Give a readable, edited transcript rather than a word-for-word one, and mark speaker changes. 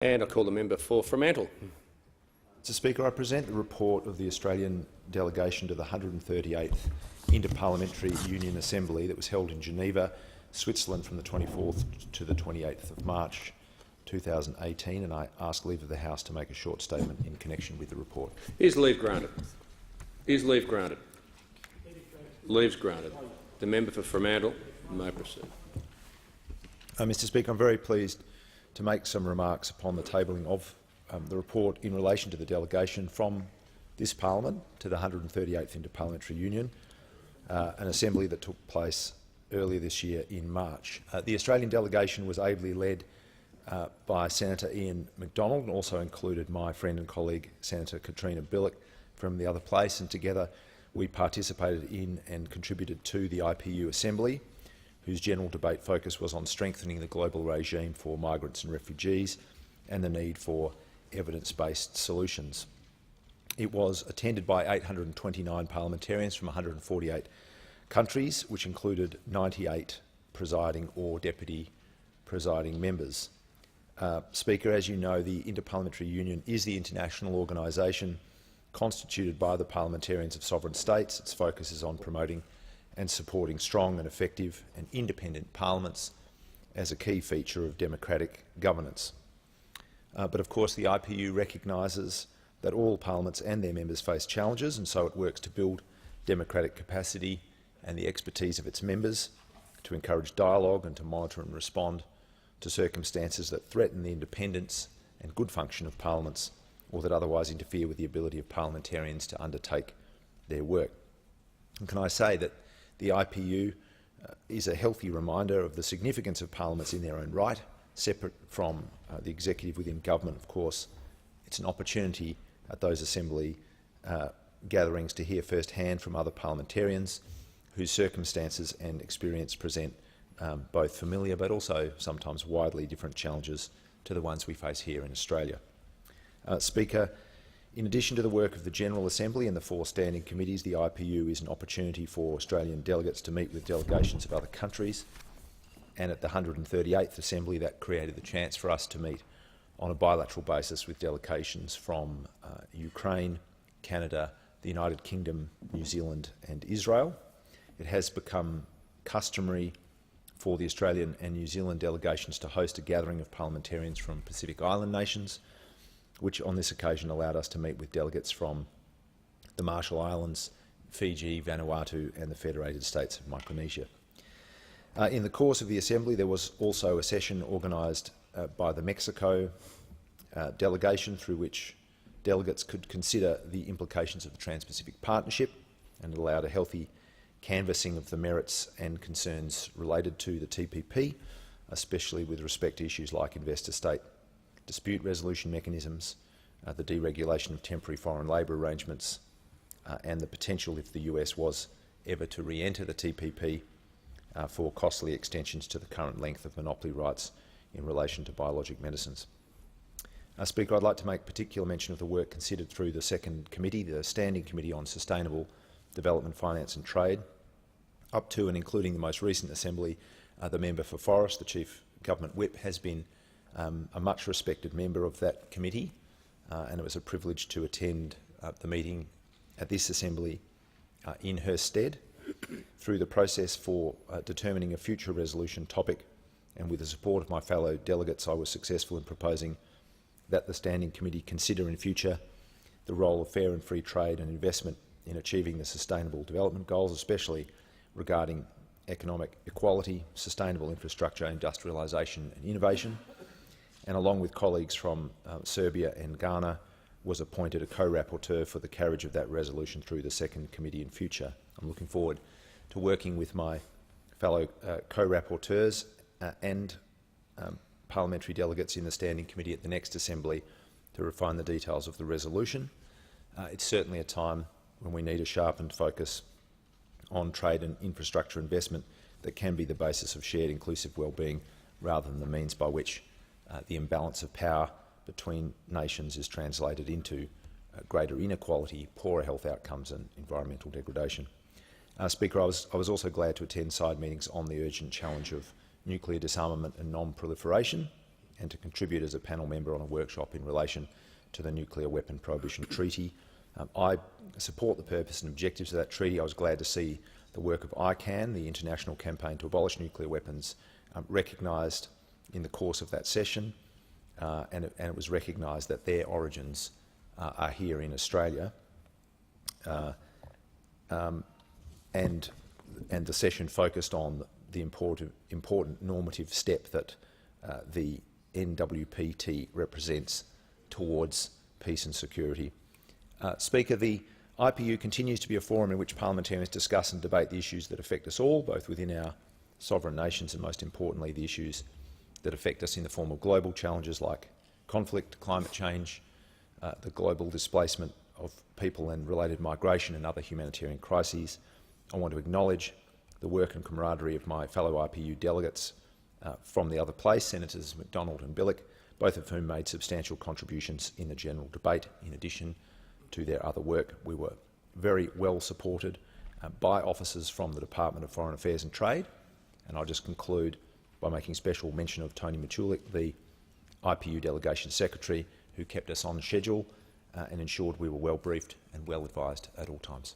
Speaker 1: And I call the member for Fremantle.
Speaker 2: Mr Speaker, I present the report of the Australian delegation to the 138th Inter-Parliamentary Union Assembly that was held in Geneva, Switzerland from the 24th to the 28th of March 2018, and I ask leave of the House to make a short statement in connection with the report.
Speaker 1: Is leave granted? Is leave granted? Leave's granted. The member for Fremantle may proceed.
Speaker 2: Mr Speaker, I'm very pleased to make some remarks upon the tabling of the report in relation to the delegation from this Parliament to the 138th Inter-Parliamentary Union, an assembly that took place earlier this year in March. The Australian delegation was ably led by Senator Ian MacDonald and also included my friend and colleague Senator Katrina Billick from the other place, and together we participated in and contributed to the IPU Assembly, whose general debate focus was on strengthening the global regime for migrants and refugees and the need for evidence-based solutions. It was attended by 829 parliamentarians from 148 countries, which included 98 presiding or deputy presiding members. Speaker, as you know, the Inter-Parliamentary Union is the international organisation constituted by the parliamentarians of sovereign states. Its focus is on promoting and supporting strong and effective and independent parliaments as a key feature of democratic governance. But of course the IPU recognises that all parliaments and their members face challenges, and so it works to build democratic capacity and the expertise of its members, to encourage dialogue and to monitor and respond to circumstances that threaten the independence and good function of parliaments or that otherwise interfere with the ability of parliamentarians to undertake their work. And can I say that the IPU is a healthy reminder of the significance of parliaments in their own right, separate from the executive within government, of course. It's an opportunity at those assembly gatherings to hear firsthand from other parliamentarians whose circumstances and experience present both familiar but also sometimes widely different challenges to the ones we face here in Australia. Speaker, in addition to the work of the General Assembly and the 4 standing committees, the IPU is an opportunity for Australian delegates to meet with delegations of other countries, and at the 138th Assembly that created the chance for us to meet on a bilateral basis with delegations from Ukraine, Canada, the United Kingdom, New Zealand and Israel. It has become customary for the Australian and New Zealand delegations to host a gathering of parliamentarians from Pacific Island nations, which on this occasion allowed us to meet with delegates from the Marshall Islands, Fiji, Vanuatu and the Federated States of Micronesia. In the course of the Assembly there was also a session organised by the Mexico delegation, through which delegates could consider the implications of the Trans-Pacific Partnership, and it allowed a healthy canvassing of the merits and concerns related to the TPP, especially with respect to issues like investor-state dispute resolution mechanisms, the deregulation of temporary foreign labour arrangements, and the potential, if the US was ever to re-enter the TPP, for costly extensions to the current length of monopoly rights in relation to biologic medicines. Speaker, I'd like to make particular mention of the work considered through the second committee, the Standing Committee on Sustainable Development, Finance and Trade, up to and including the most recent assembly. The member for Forest, the Chief Government Whip, has been a much respected member of that committee, and it was a privilege to attend the meeting at this assembly in her stead. Through the process for determining a future resolution topic, and with the support of my fellow delegates, I was successful in proposing that the Standing Committee consider in future the role of fair and free trade and investment in achieving the Sustainable Development Goals, especially regarding economic equality, sustainable infrastructure, industrialisation and innovation, and along with colleagues from Serbia and Ghana, was appointed a co-rapporteur for the carriage of that resolution through the second committee in future. I'm looking forward to working with my fellow co-rapporteurs and parliamentary delegates in the Standing Committee at the next Assembly to refine the details of the resolution. It's certainly a time when we need a sharpened focus on trade and infrastructure investment that can be the basis of shared inclusive wellbeing, rather than the means by which the imbalance of power between nations is translated into greater inequality, poorer health outcomes and environmental degradation. Speaker, I was also glad to attend side meetings on the urgent challenge of nuclear disarmament and non-proliferation, and to contribute as a panel member on a workshop in relation to the Nuclear Weapon Prohibition Treaty. I support the purpose and objectives of that treaty. I was glad to see the work of ICANN, the International Campaign to Abolish Nuclear Weapons, recognised in the course of that session, and it was recognised that their origins are here in Australia. And the session focused on the important normative step that the NWPT represents towards peace and security. Speaker, the IPU continues to be a forum in which parliamentarians discuss and debate the issues that affect us all, both within our sovereign nations and, most importantly, the issues that affect us in the form of global challenges like conflict, climate change, the global displacement of people and related migration and other humanitarian crises. I want to acknowledge the work and camaraderie of my fellow IPU delegates from the other place, Senators McDonald and Billick, both of whom made substantial contributions in the general debate. In addition to their other work, we were very well supported by officers from the Department of Foreign Affairs and Trade, and I'll just conclude by making special mention of Tony Michulik, the IPU Delegation Secretary, who kept us on schedule and ensured we were well briefed and well advised at all times.